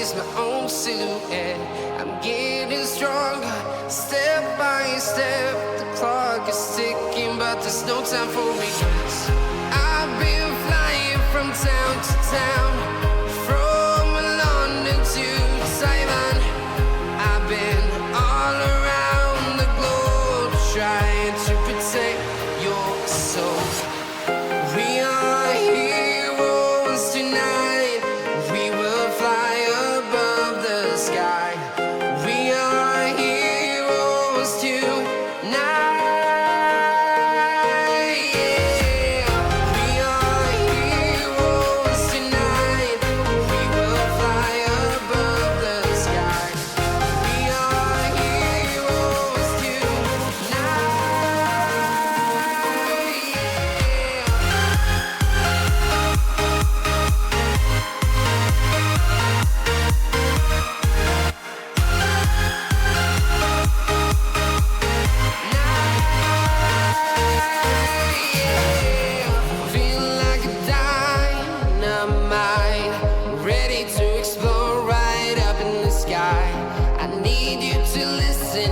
chase my own silhouette. I'm getting stronger, step by step. The clock is ticking, but there's no time for regrets. I've been flying from town to town, from London to Taiwan. I've been all around the globe trying to protect your soul. We are heroes tonight. We will fly above the sky. We are heroes tonight. Yeah. We are heroes tonight. We will fly above the sky. We are heroes tonight. Feel like a dynamite, ready to explode right up in the sky. I need you to listen